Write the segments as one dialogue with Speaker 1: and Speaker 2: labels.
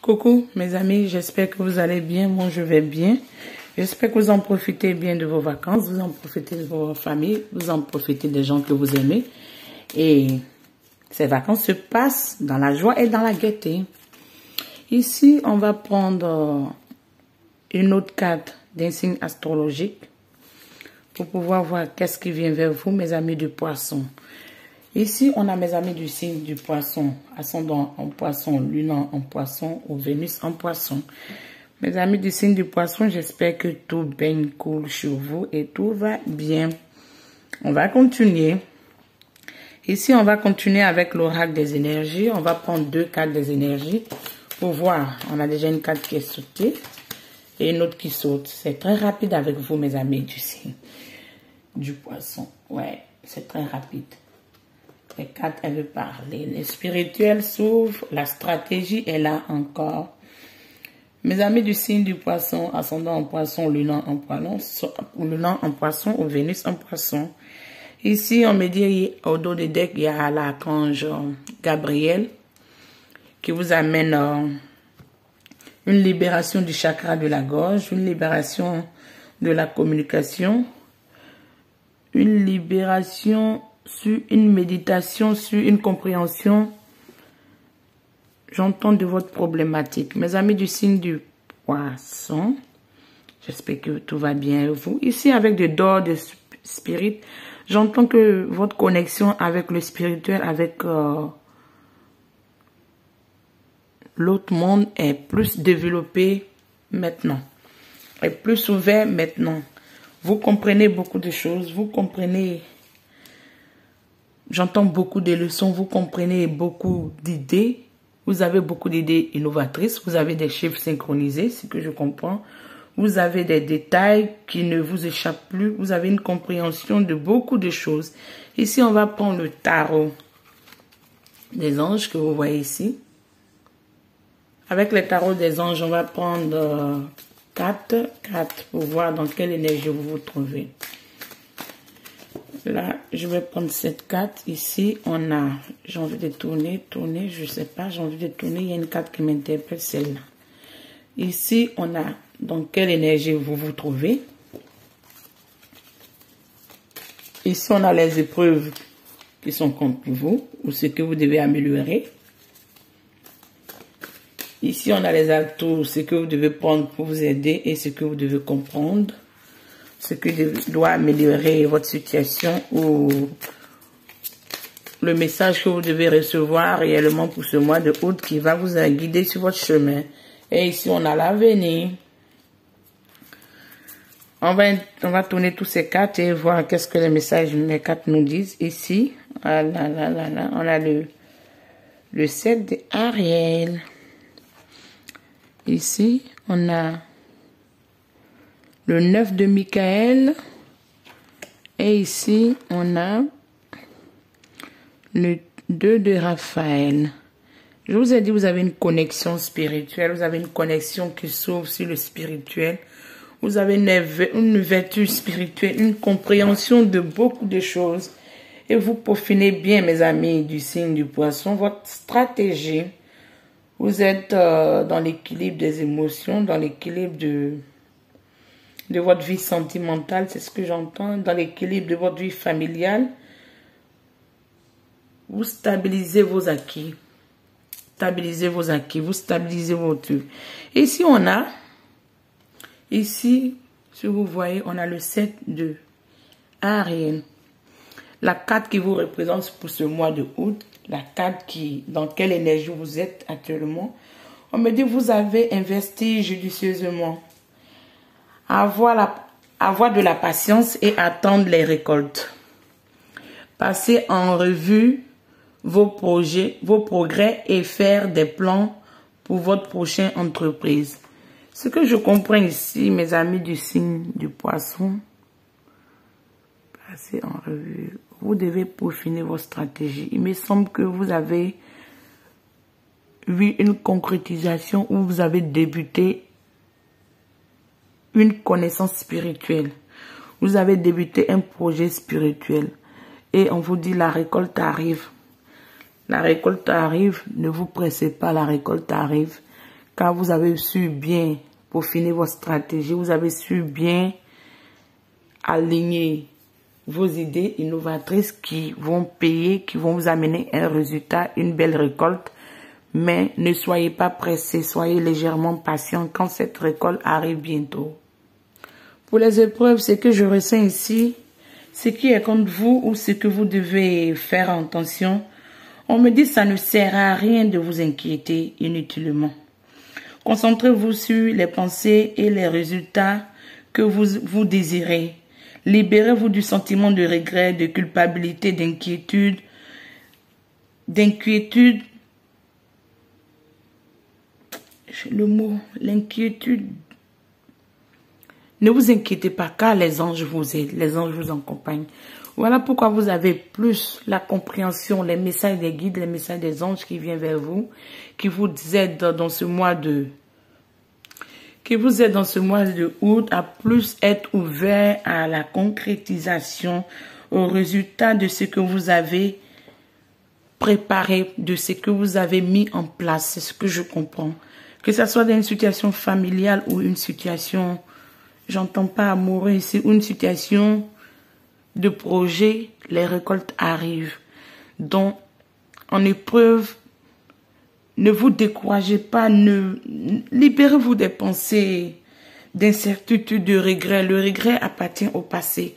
Speaker 1: Coucou mes amis, j'espère que vous allez bien, moi je vais bien. J'espère que vous en profitez bien de vos vacances, vous en profitez de vos familles, vous en profitez des gens que vous aimez. Et ces vacances se passent dans la joie et dans la gaieté. Ici, on va prendre une autre carte d'un signe astrologique pour pouvoir voir qu'est-ce qui vient vers vous, mes amis du poisson. Ici, on a mes amis du signe du poisson, ascendant en poisson, lunan en poisson ou Vénus en poisson. Mes amis du signe du poisson, j'espère que tout baigne cool chez vous et tout va bien. On va continuer. Ici, on va continuer avec l'oracle des énergies. On va prendre deux cartes des énergies pour voir. On a déjà une carte qui est sautée et une autre qui saute. C'est très rapide avec vous, mes amis du signe du poisson. Ouais, c'est très rapide. Les cartes, elles veulent parler. Les spirituels s'ouvrent. La stratégie est là encore. Mes amis du signe du poisson, ascendant en poisson, lunan en poisson ou Vénus en poisson. Ici, on me dit au dos des decks, il y a l'archange Gabriel qui vous amène une libération du chakra de la gorge, une libération de la communication, une libération sur une méditation, sur une compréhension. J'entends de votre problématique. Mes amis du signe du poisson, j'espère que tout va bien avec vous. Ici, avec des dors de spirit, j'entends que votre connexion avec le spirituel, avec l'autre monde est plus développée maintenant, est plus ouvert maintenant. Vous comprenez beaucoup de choses, vous comprenez... J'entends beaucoup de leçons, vous comprenez beaucoup d'idées. Vous avez beaucoup d'idées innovatrices. Vous avez des chiffres synchronisés, ce que je comprends. Vous avez des détails qui ne vous échappent plus. Vous avez une compréhension de beaucoup de choses. Ici, on va prendre le tarot des anges que vous voyez ici. Avec le tarot des anges, on va prendre 4 pour voir dans quelle énergie vous vous trouvez. Là, je vais prendre cette carte. Ici, on a, j'ai envie de tourner, je sais pas, j'ai envie de tourner. Il y a une carte qui m'interpelle, celle-là. Ici, on a dans quelle énergie vous vous trouvez. Ici, on a les épreuves qui sont contre vous ou ce que vous devez améliorer. Ici, on a les atouts, ce que vous devez prendre pour vous aider et ce que vous devez comprendre. Ce qui doit améliorer votre situation ou le message que vous devez recevoir réellement pour ce mois de août qui va vous guider sur votre chemin. Et ici, on a l'avenir. On va tourner tous ces cartes et voir qu'est-ce que les messages, les cartes nous disent. Ici, on a le 7 d'Ariel. Ici, on a le 9 de Michael. Et ici, on a le 2 de Raphaël. Je vous ai dit, vous avez une connexion spirituelle. Vous avez une connexion qui s'ouvre sur le spirituel. Vous avez une vertu spirituelle, une compréhension de beaucoup de choses. Et vous peaufinez bien, mes amis du signe du poisson, votre stratégie. Vous êtes dans l'équilibre des émotions, dans l'équilibre de votre vie sentimentale, c'est ce que j'entends, dans l'équilibre de votre vie familiale. Vous stabilisez vos acquis. Vous stabilisez vos trucs. Ici, on a, si vous voyez, on a le 7 de Ariel. La carte qui vous représente pour ce mois de août, la carte dans quelle énergie vous êtes actuellement. On me dit, vous avez investi judicieusement. Avoir de la patience et attendre les récoltes. Passer en revue vos projets, vos progrès et faire des plans pour votre prochaine entreprise. Ce que je comprends ici, mes amis du signe du poisson, passer en revue. Vous devez peaufiner vos stratégies. Il me semble que vous avez vu une concrétisation où vous avez débuté une connaissance spirituelle. Vous avez débuté un projet spirituel. Et on vous dit la récolte arrive. La récolte arrive. Ne vous pressez pas, la récolte arrive. car vous avez su bien peaufiner votre stratégie, vous avez su bien aligner vos idées innovatrices qui vont payer, qui vont vous amener un résultat, une belle récolte. Mais ne soyez pas pressés, soyez légèrement patients quand cette récolte arrive bientôt. Pour les épreuves, ce que je ressens ici, ce qui est contre vous ou ce que vous devez faire attention, on me dit que ça ne sert à rien de vous inquiéter inutilement. Concentrez-vous sur les pensées et les résultats que vous désirez. Libérez-vous du sentiment de regret, de culpabilité, d'inquiétude. Le mot, l'inquiétude. Ne vous inquiétez pas car les anges vous aident, les anges vous accompagnent. Voilà pourquoi vous avez plus la compréhension, les messages des guides, les messages des anges qui viennent vers vous, qui vous aident dans ce mois de août à plus être ouvert à la concrétisation, au résultat de ce que vous avez préparé, de ce que vous avez mis en place. C'est ce que je comprends. Que ce soit dans une situation familiale ou une situation, j'entends pas amoureux ici, ou une situation de projet, les récoltes arrivent. Donc, en épreuve, ne vous découragez pas, libérez-vous des pensées d'incertitude, de regret. Le regret appartient au passé.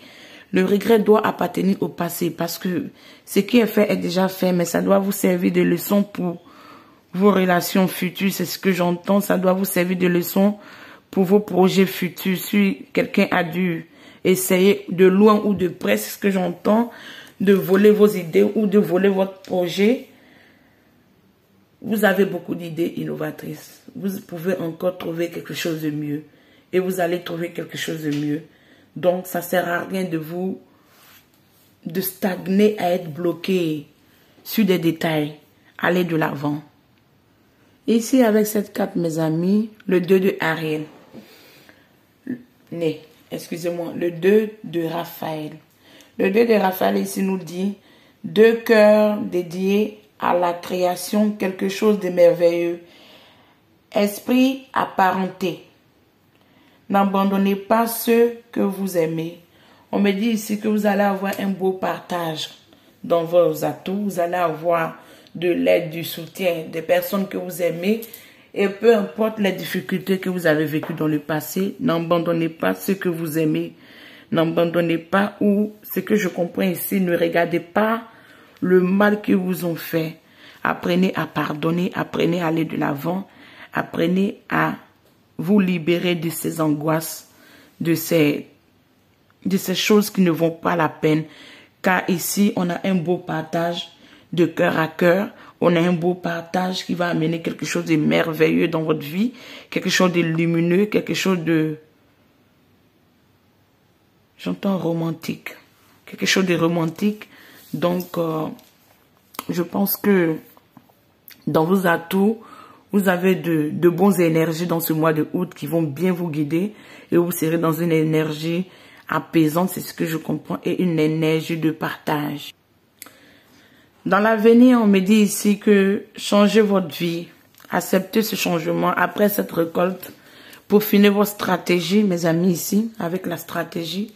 Speaker 1: Le regret doit appartenir au passé parce que ce qui est fait est déjà fait, mais ça doit vous servir de leçon pour vos relations futures. C'est ce que j'entends. Ça doit vous servir de leçon pour vos projets futurs. Si quelqu'un a dû essayer de loin ou de près, c'est ce que j'entends, de voler vos idées ou de voler votre projet. Vous avez beaucoup d'idées innovatrices. Vous pouvez encore trouver quelque chose de mieux. Et vous allez trouver quelque chose de mieux. Donc, ça ne sert à rien de stagner, à être bloqué sur des détails. Allez de l'avant. Ici, avec cette carte, mes amis, le 2 de Ariel. Le 2 de Raphaël. Le 2 de Raphaël, ici, nous dit 2 cœurs dédiés à la création, quelque chose de merveilleux. Esprit apparenté. N'abandonnez pas ceux que vous aimez. On me dit ici que vous allez avoir un beau partage dans vos atouts. Vous allez avoir de l'aide, du soutien, des personnes que vous aimez. Et peu importe les difficultés que vous avez vécues dans le passé, n'abandonnez pas ceux que vous aimez. N'abandonnez pas ou, ce que je comprends ici, ne regardez pas le mal qu'ils vous ont fait. Apprenez à pardonner, apprenez à aller de l'avant, apprenez à vous libérer de ces angoisses, de ces choses qui ne vont pas la peine. Car ici, on a un beau partage de cœur à cœur. On a un beau partage qui va amener quelque chose de merveilleux dans votre vie, quelque chose de lumineux, quelque chose de... J'entends romantique. Quelque chose de romantique. Donc, je pense que dans vos atouts, vous avez de bonnes énergies dans ce mois de août qui vont bien vous guider et vous serez dans une énergie apaisante, c'est ce que je comprends, et une énergie de partage. Dans l'avenir, on me dit ici que changez votre vie, acceptez ce changement après cette récolte, peaufinez vos stratégies, mes amis ici, avec la stratégie,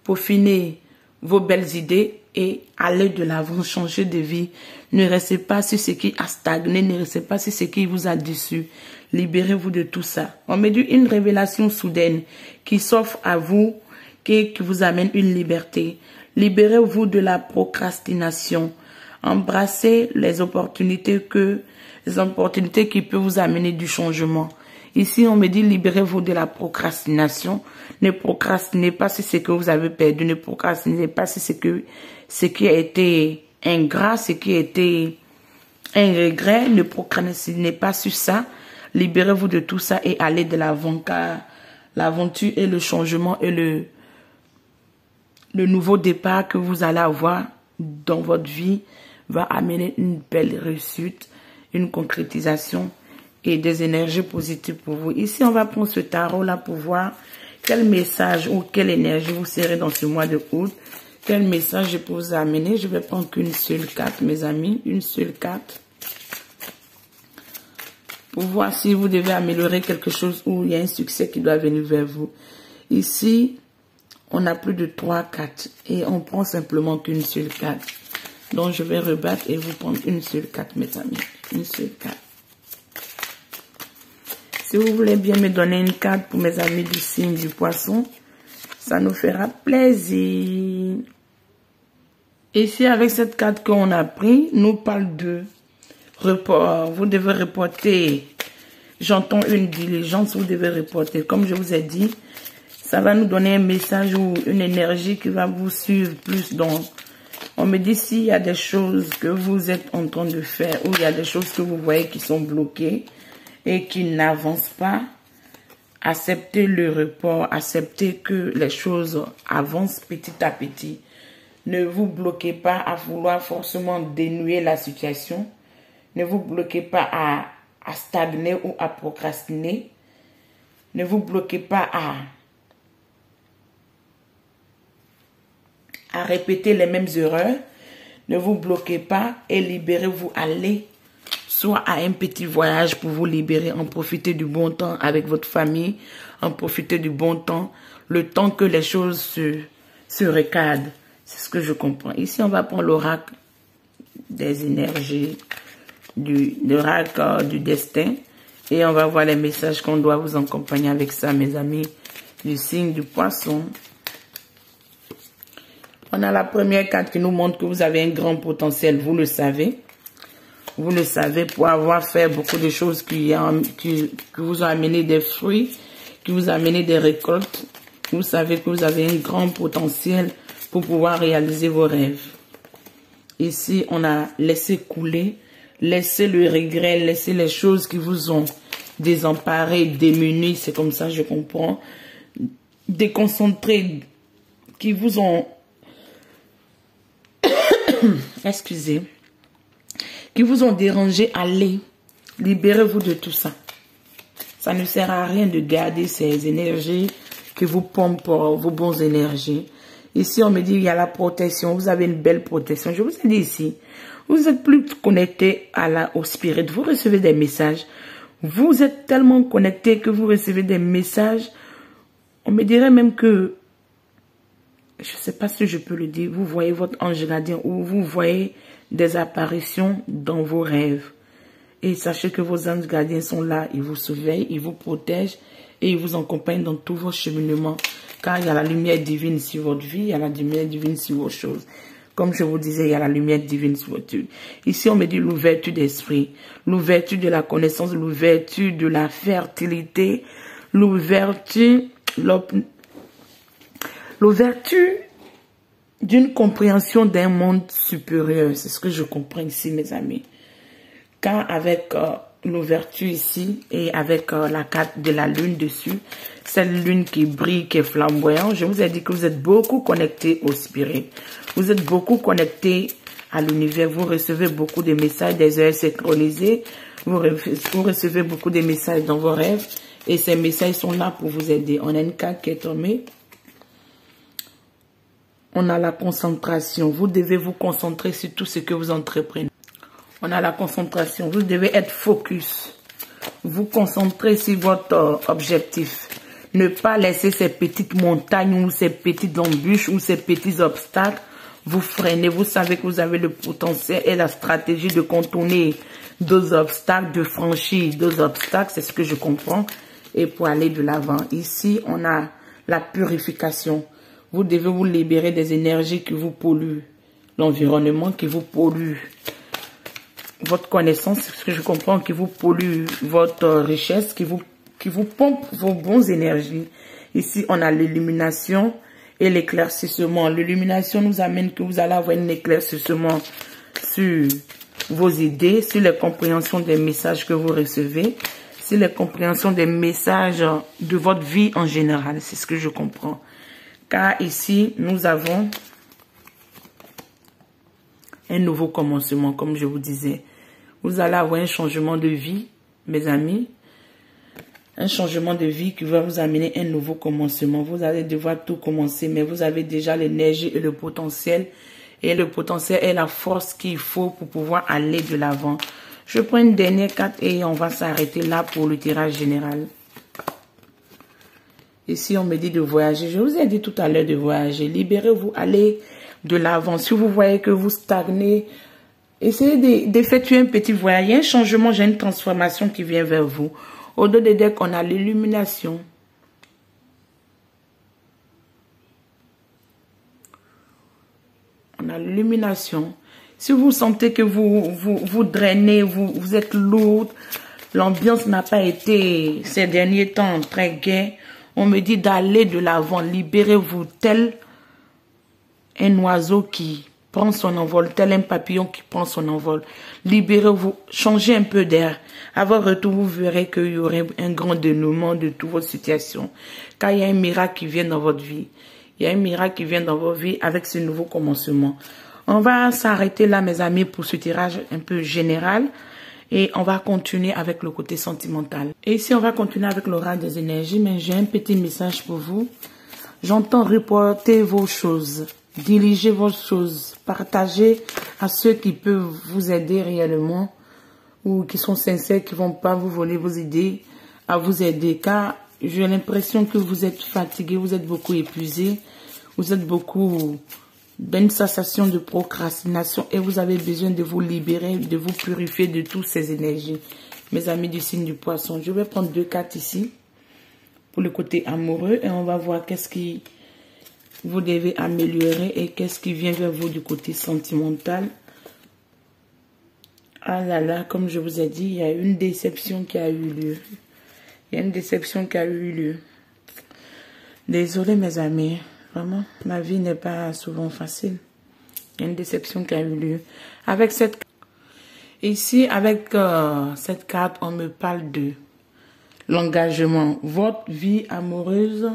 Speaker 1: peaufinez vos belles idées et allez de l'avant, changez de vie. Ne restez pas sur ce qui a stagné, ne restez pas sur ce qui vous a déçu. Libérez-vous de tout ça. On me dit une révélation soudaine qui s'offre à vous, qui vous amène une liberté. Libérez-vous de la procrastination. Embrassez les opportunités qui peuvent vous amener du changement. Ici, on me dit libérez-vous de la procrastination. Ne procrastinez pas sur ce que vous avez perdu. Ne procrastinez pas sur ce qui a été ingrat, ce qui a été un regret. Ne procrastinez pas sur ça. Libérez-vous de tout ça et allez de l'avant car l'aventure et le changement et le nouveau départ que vous allez avoir dans votre vie va amener une belle réussite, une concrétisation et des énergies positives pour vous. Ici, on va prendre ce tarot-là pour voir quel message ou quelle énergie vous serez dans ce mois de août. Quel message je peux vous amener. Je vais prendre qu'une seule carte, mes amis. Une seule carte. pour voir si vous devez améliorer quelque chose ou il y a un succès qui doit venir vers vous. Ici, on a plus de 3 cartes et on prend simplement qu'une seule carte. Donc, je vais rebattre et vous prendre une seule carte, mes amis. Une seule carte. Si vous voulez bien me donner une carte pour mes amis du signe du poisson, ça nous fera plaisir. Ici, avec cette carte qu'on a pris, nous parle de report. Vous devez reporter. J'entends une diligence, vous devez reporter. Comme je vous ai dit, ça va nous donner un message ou une énergie qui va vous suivre plus. Donc, on me dit s'il y a des choses que vous êtes en train de faire ou il y a des choses que vous voyez qui sont bloquées et qui n'avancent pas, acceptez le report, acceptez que les choses avancent petit à petit. Ne vous bloquez pas à vouloir forcément dénouer la situation. Ne vous bloquez pas à stagner ou à procrastiner. Ne vous bloquez pas à répéter les mêmes erreurs. Ne vous bloquez pas et libérez-vous. Allez soit à un petit voyage pour vous libérer, en profiter du bon temps avec votre famille, en profiter du bon temps, le temps que les choses se recadrent. C'est ce que je comprends. Ici, on va prendre l'oracle des énergies, l'oracle du destin, et on va voir les messages qu'on doit vous accompagner avec ça, mes amis, du signe du poisson. On a la première carte qui nous montre que vous avez un grand potentiel, vous le savez. Vous le savez, pour avoir fait beaucoup de choses qui vous ont amené des fruits, qui vous ont amené des récoltes. Vous savez que vous avez un grand potentiel pour pouvoir réaliser vos rêves. Ici, on a laissé couler, laissé le regret, laissé les choses qui vous ont désemparé, démunis, c'est comme ça, je comprends. Déconcentré, qui vous ont... Excusez. Qui vous ont dérangé, allez, libérez-vous de tout ça. Ça ne sert à rien de garder ces énergies qui vous pompent vos bonnes énergies. Ici, on me dit, il y a la protection, vous avez une belle protection. Je vous ai dit ici, vous êtes plus connecté au spirit, vous recevez des messages. Vous êtes tellement connecté que vous recevez des messages. On me dirait même que, je ne sais pas si je peux le dire, vous voyez votre ange gardien ou vous voyez des apparitions dans vos rêves. Et sachez que vos anges gardiens sont là, ils vous surveillent, ils vous protègent et ils vous accompagnent dans tous vos cheminements. Car il y a la lumière divine sur votre vie, il y a la lumière divine sur vos choses. Comme je vous disais, il y a la lumière divine sur votre vie. Ici, on me dit l'ouverture d'esprit, l'ouverture de la connaissance, l'ouverture de la fertilité, l'ouverture d'une compréhension d'un monde supérieur. C'est ce que je comprends ici, mes amis. Car avec l'ouverture ici et avec la carte de la lune dessus, cette lune qui brille, qui est flamboyante, je vous ai dit que vous êtes beaucoup connecté au spirit. Vous êtes beaucoup connecté à l'univers. Vous recevez beaucoup de messages, des heures synchronisées. Vous recevez beaucoup de messages dans vos rêves. Et ces messages sont là pour vous aider. On a une carte qui est tombée. On a la concentration. Vous devez vous concentrer sur tout ce que vous entreprenez. On a la concentration. Vous devez être focus. Vous concentrer sur votre objectif. Ne pas laisser ces petites montagnes ou ces petites embûches ou ces petits obstacles vous freiner. Vous savez que vous avez le potentiel et la stratégie de contourner d'autres obstacles, de franchir d'autres obstacles. C'est ce que je comprends. Et pour aller de l'avant. Ici, on a la purification. Vous devez vous libérer des énergies qui vous polluent. L'environnement qui vous pollue. Votre connaissance, c'est ce que je comprends, qui vous pollue votre richesse, qui vous pompe vos bonnes énergies. Ici, on a l'illumination et l'éclaircissement. L'illumination nous amène que vous allez avoir un éclaircissement sur vos idées, sur les compréhensions des messages que vous recevez, sur les compréhensions des messages de votre vie en général. C'est ce que je comprends. Car ici, nous avons un nouveau commencement, comme je vous disais. Vous allez avoir un changement de vie, mes amis. Un changement de vie qui va vous amener un nouveau commencement. Vous allez devoir tout commencer, mais vous avez déjà l'énergie et le potentiel. Et le potentiel est la force qu'il faut pour pouvoir aller de l'avant. Je prends une dernière carte et on va s'arrêter là pour le tirage général. Ici, on me dit de voyager. Je vous ai dit tout à l'heure de voyager. Libérez-vous, allez de l'avant. Si vous voyez que vous stagnez, essayez d'effectuer un petit voyage. Il y a un changement, j'ai une transformation qui vient vers vous. Au-delà des decks, on a l'illumination. On a l'illumination. Si vous sentez que vous drainez, vous êtes lourde, l'ambiance n'a pas été ces derniers temps très gaie, on me dit d'aller de l'avant, libérez-vous tel un oiseau qui prend son envol, tel un papillon qui prend son envol. Libérez-vous, changez un peu d'air. À votre retour, vous verrez qu'il y aurait un grand dénouement de toute votre situation. Car il y a un miracle qui vient dans votre vie. Il y a un miracle qui vient dans votre vie avec ce nouveau commencement. On va s'arrêter là, mes amis, pour ce tirage un peu général. Et on va continuer avec le côté sentimental. Et ici, on va continuer avec l'oracle des énergies. Mais j'ai un petit message pour vous. J'entends reporter vos choses. Dirigez vos choses. Partagez à ceux qui peuvent vous aider réellement. Ou qui sont sincères, qui ne vont pas vous voler vos idées. À vous aider. Car j'ai l'impression que vous êtes fatigué. Vous êtes beaucoup épuisé. Vous êtes beaucoup d'une sensation de procrastination et vous avez besoin de vous libérer, de vous purifier de toutes ces énergies. Mes amis du signe du poisson, je vais prendre 2 cartes ici pour le côté amoureux et on va voir qu'est-ce qui vous devez améliorer et qu'est-ce qui vient vers vous du côté sentimental. Ah là là, comme je vous ai dit, il y a une déception qui a eu lieu. Il y a une déception qui a eu lieu. Désolé mes amis. Vraiment, ma vie n'est pas souvent facile. Il y a une déception qui a eu lieu. Avec cette ici, avec cette carte, on me parle de l'engagement. Votre vie amoureuse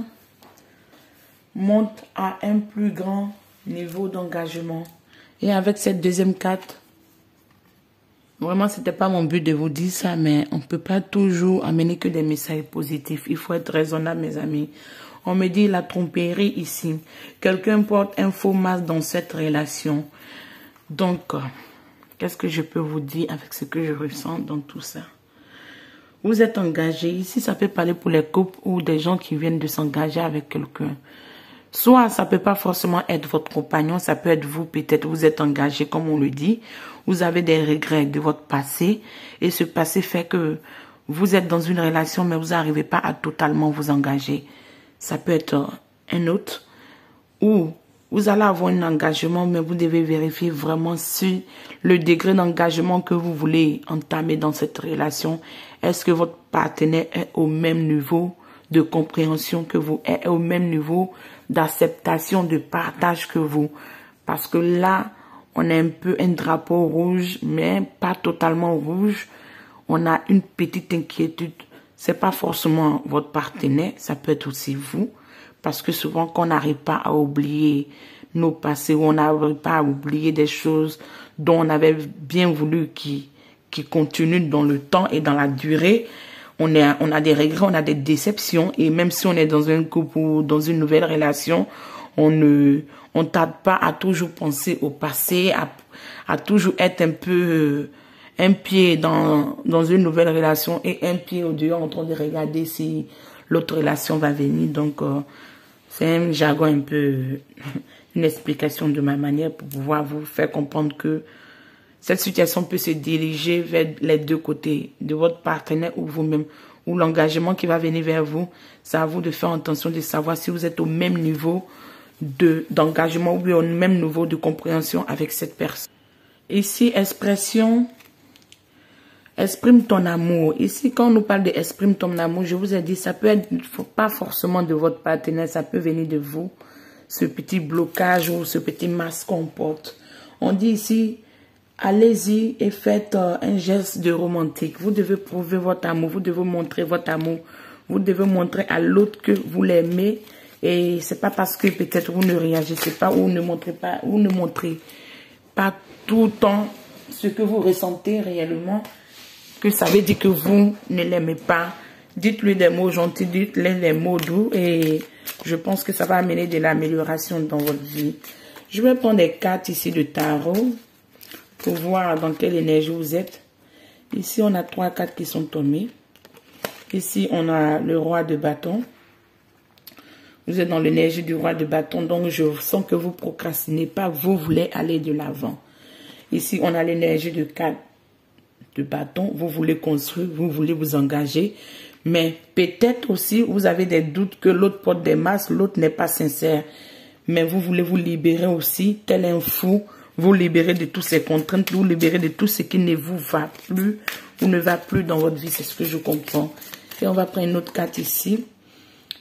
Speaker 1: monte à un plus grand niveau d'engagement. Et avec cette deuxième carte, vraiment, c'était pas mon but de vous dire ça, mais on ne peut pas toujours amener que des messages positifs. Il faut être raisonnable, mes amis. On me dit la tromperie ici. Quelqu'un porte un faux masque dans cette relation. Donc, qu'est-ce que je peux vous dire avec ce que je ressens dans tout ça? Vous êtes engagé. Ici, ça peut parler pour les couples ou des gens qui viennent de s'engager avec quelqu'un. Soit ça peut pas forcément être votre compagnon, ça peut être vous, peut-être vous êtes engagé comme on le dit. Vous avez des regrets de votre passé et ce passé fait que vous êtes dans une relation mais vous n'arrivez pas à totalement vous engager. Ça peut être un autre ou vous allez avoir un engagement mais vous devez vérifier vraiment si le degré d'engagement que vous voulez entamer dans cette relation, est-ce que votre partenaire est au même niveau de compréhension que vous, est au même niveau d'acceptation, de partage que vous. Parce que là, on a un peu un drapeau rouge, mais pas totalement rouge. On a une petite inquiétude. C'est pas forcément votre partenaire, ça peut être aussi vous. Parce que souvent, qu'on n'arrive pas à oublier nos passés, ou on n'arrive pas à oublier des choses dont on avait bien voulu qui continuent dans le temps et dans la durée, on a des regrets, on a des déceptions. Et même si on est dans un couple ou dans une nouvelle relation, on tarde pas à toujours penser au passé, à toujours être un peu un pied dans une nouvelle relation et un pied au dehors en train de regarder si l'autre relation va venir. Donc, c'est un jargon un peu, une explication de ma manière pour pouvoir vous faire comprendre que cette situation peut se diriger vers les deux côtés, de votre partenaire ou vous-même, ou l'engagement qui va venir vers vous. C'est à vous de faire attention, de savoir si vous êtes au même niveau d'engagement ou au même niveau de compréhension avec cette personne. Ici, expression, exprime ton amour. Ici, quand on nous parle de exprime ton amour, je vous ai dit, ça peut être pas forcément de votre partenaire, ça peut venir de vous, ce petit blocage ou ce petit masque qu'on porte. On dit ici, allez-y et faites un geste de romantique. Vous devez prouver votre amour, vous devez montrer votre amour. Vous devez montrer à l'autre que vous l'aimez. Et c'est pas parce que peut-être vous ne réagissez pas ou ne montrez pas tout le temps ce que vous ressentez réellement, que ça veut dire que vous ne l'aimez pas. Dites-lui des mots gentils, dites-lui des mots doux et je pense que ça va amener de l'amélioration dans votre vie. Je vais prendre des cartes ici de tarot pour voir dans quelle énergie vous êtes. Ici, on a 3 cartes qui sont tombées. Ici, on a le roi de bâton. Vous êtes dans l'énergie du roi de bâton, donc je sens que vous procrastinez pas, vous voulez aller de l'avant. Ici, on a l'énergie de 4 de bâton, vous voulez construire, vous voulez vous engager, mais peut-être aussi, vous avez des doutes que l'autre porte des masques, l'autre n'est pas sincère, mais vous voulez vous libérer aussi, tel un fou, vous libérer de toutes ces contraintes, vous libérer de tout ce qui ne vous va plus, ou ne va plus dans votre vie, c'est ce que je comprends. Et on va prendre une autre carte ici.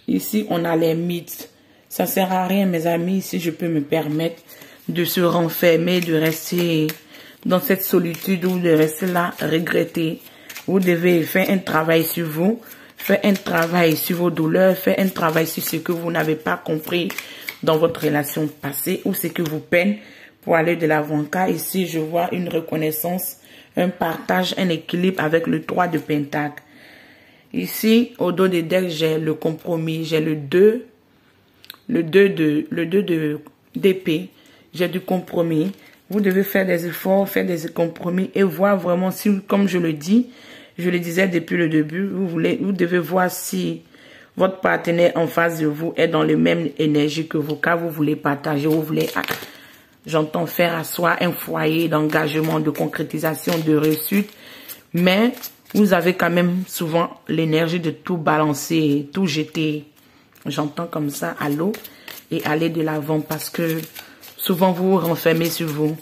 Speaker 1: Ici, on a les mythes. Ça sert à rien, mes amis, si je peux me permettre de se renfermer, de rester dans cette solitude ou de rester là, regretter. Vous devez faire un travail sur vous, faire un travail sur vos douleurs, faire un travail sur ce que vous n'avez pas compris dans votre relation passée ou ce que vous peine pour aller de l'avant. Car ici, je vois une reconnaissance, un partage, un équilibre avec le 3 de Pentacle. Ici, au dos des decks, j'ai le compromis, j'ai le 2 d'épée, j'ai du compromis. Vous devez faire des efforts, faire des compromis et voir vraiment si, comme je le disais depuis le début, vous devez voir si votre partenaire en face de vous est dans la même énergie que vous, car vous voulez partager, vous voulez, j'entends faire à soi un foyer d'engagement, de concrétisation, de réussite, mais vous avez quand même souvent l'énergie de tout balancer, tout jeter. J'entends comme ça à l'eau et aller de l'avant parce que souvent vous vous renfermez sur vous.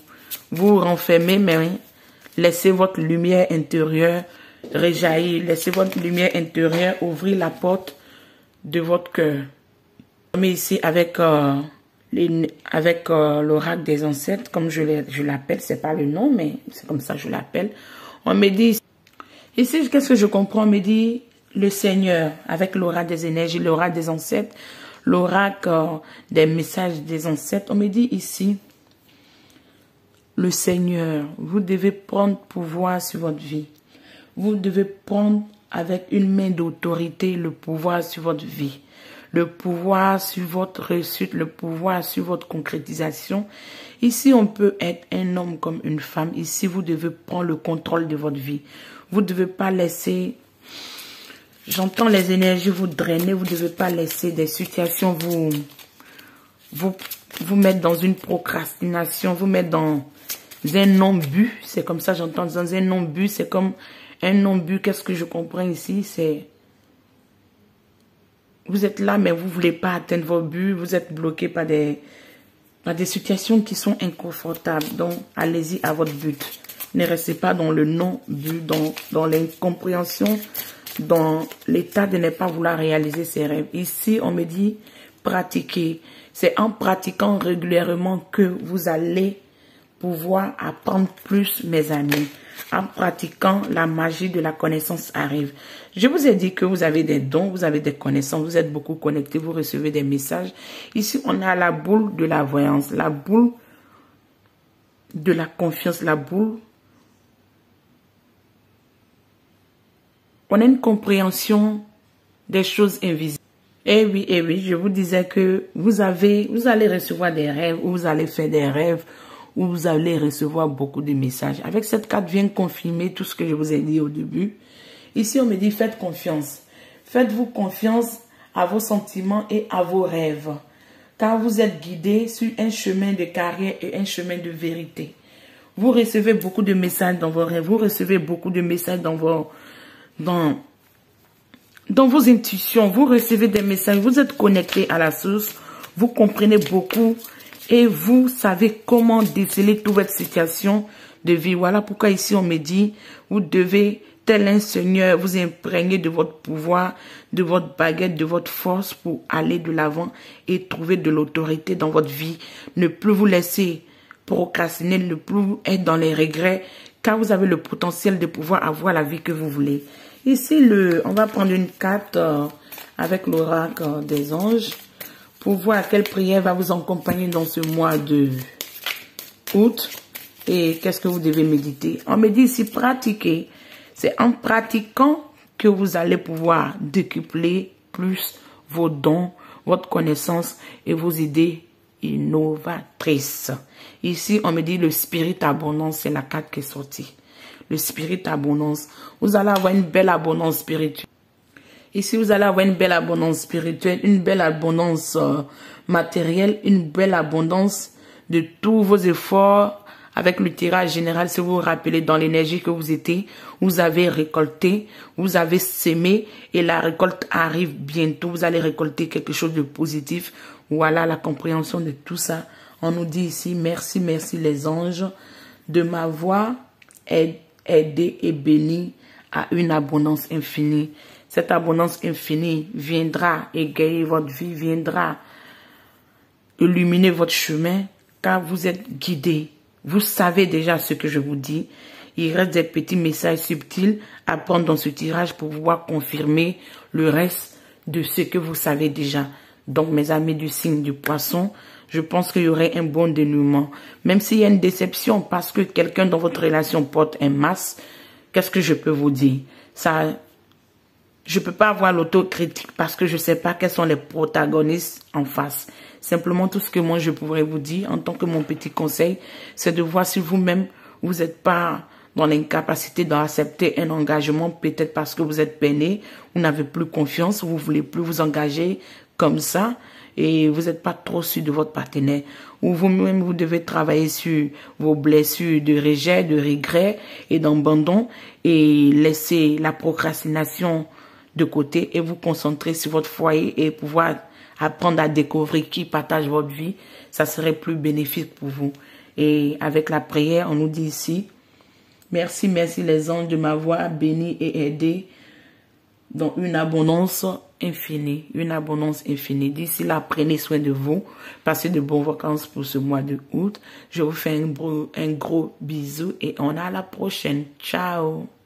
Speaker 1: Vous vous renfermez, mais laissez votre lumière intérieure réjaillir. Laissez votre lumière intérieure ouvrir la porte de votre cœur. Mais ici avec l'oracle des ancêtres, comme je l'appelle, c'est pas le nom, mais c'est comme ça que je l'appelle. On me dit ici, qu'est-ce que je comprends? On me dit le Seigneur, avec l'oracle des énergies, l'oracle des ancêtres, l'oracle des messages des ancêtres. On me dit ici, le Seigneur, vous devez prendre pouvoir sur votre vie. Vous devez prendre avec une main d'autorité le pouvoir sur votre vie. Le pouvoir sur votre réussite, le pouvoir sur votre concrétisation. Ici, on peut être un homme comme une femme. Ici, vous devez prendre le contrôle de votre vie. Vous ne devez pas laisser, j'entends les énergies vous drainer, vous ne devez pas laisser des situations vous mettre dans une procrastination, vous mettre dans un non-but. C'est comme ça, j'entends dans un non-but, c'est comme un non-but. Qu'est-ce que je comprends ici? C'est, vous êtes là, mais vous ne voulez pas atteindre vos buts, vous êtes bloqué par des situations qui sont inconfortables. Donc, allez-y à votre but. Ne restez pas dans le non-but, dans l'incompréhension, dans l'état de ne pas vouloir réaliser ses rêves. Ici, on me dit pratiquer. C'est en pratiquant régulièrement que vous allez pouvoir apprendre plus, mes amis. En pratiquant, la magie de la connaissance arrive. Je vous ai dit que vous avez des dons, vous avez des connaissances, vous êtes beaucoup connectés, vous recevez des messages. Ici, on a la boule de la voyance, la boule de la confiance, la boule. On a une compréhension des choses invisibles. Eh oui, je vous disais que vous allez recevoir des rêves, ou vous allez faire des rêves, où vous allez recevoir beaucoup de messages. Avec cette carte vient confirmer tout ce que je vous ai dit au début. Ici, on me dit faites confiance. Faites-vous confiance à vos sentiments et à vos rêves. Car vous êtes guidé sur un chemin de carrière et un chemin de vérité. Vous recevez beaucoup de messages dans vos rêves. Vous recevez beaucoup de messages dans vos intuitions. Vous recevez des messages. Vous êtes connecté à la source. Vous comprenez beaucoup. Et vous savez comment déceler toute votre situation de vie. Voilà pourquoi ici on me dit, vous devez, tel un seigneur, vous imprégner de votre pouvoir, de votre baguette, de votre force pour aller de l'avant et trouver de l'autorité dans votre vie. Ne plus vous laisser procrastiner, ne plus être dans les regrets, car vous avez le potentiel de pouvoir avoir la vie que vous voulez. Ici, on va prendre une carte avec l'oracle des anges. Pour voir quelle prière va vous accompagner dans ce mois de août et qu'est-ce que vous devez méditer. On me dit ici pratiquer. C'est en pratiquant que vous allez pouvoir décupler plus vos dons, votre connaissance et vos idées innovatrices. Ici, on me dit le spirit abondance, c'est la carte qui est sortie. le spirit abondance. Vous allez avoir une belle abondance spirituelle. Ici, vous allez avoir une belle abondance spirituelle, une belle abondance matérielle, une belle abondance de tous vos efforts. Avec le tirage général, si vous vous rappelez, dans l'énergie que vous étiez, vous avez récolté, vous avez sémé et la récolte arrive bientôt. Vous allez récolter quelque chose de positif. Voilà la compréhension de tout ça. On nous dit ici, merci, merci les anges de m'avoir aidé et béni à une abondance infinie. Cette abondance infinie viendra égayer votre vie, viendra illuminer votre chemin, car vous êtes guidé. Vous savez déjà ce que je vous dis. Il reste des petits messages subtils à prendre dans ce tirage pour pouvoir confirmer le reste de ce que vous savez déjà. Donc, mes amis du signe du poisson, je pense qu'il y aurait un bon dénouement. Même s'il y a une déception parce que quelqu'un dans votre relation porte un masque, qu'est-ce que je peux vous dire? Je ne peux pas avoir l'autocritique parce que je ne sais pas quels sont les protagonistes en face. Simplement, tout ce que moi je pourrais vous dire en tant que mon petit conseil, c'est de voir si vous-même, vous n'êtes pas dans l'incapacité d'accepter un engagement, peut-être parce que vous êtes peiné, vous n'avez plus confiance, vous ne voulez plus vous engager comme ça et vous n'êtes pas trop sûr de votre partenaire. Ou vous-même, vous devez travailler sur vos blessures de rejet, de regret et d'abandon et laisser la procrastination de côté et vous concentrer sur votre foyer et pouvoir apprendre à découvrir qui partage votre vie. Ça serait plus bénéfique pour vous. Et avec la prière, on nous dit ici, merci, merci les anges de m'avoir béni et aidé dans une abondance infinie. Une abondance infinie. D'ici là, prenez soin de vous. Passez de bonnes vacances pour ce mois de août. Je vous fais un gros bisou et on est à la prochaine. Ciao!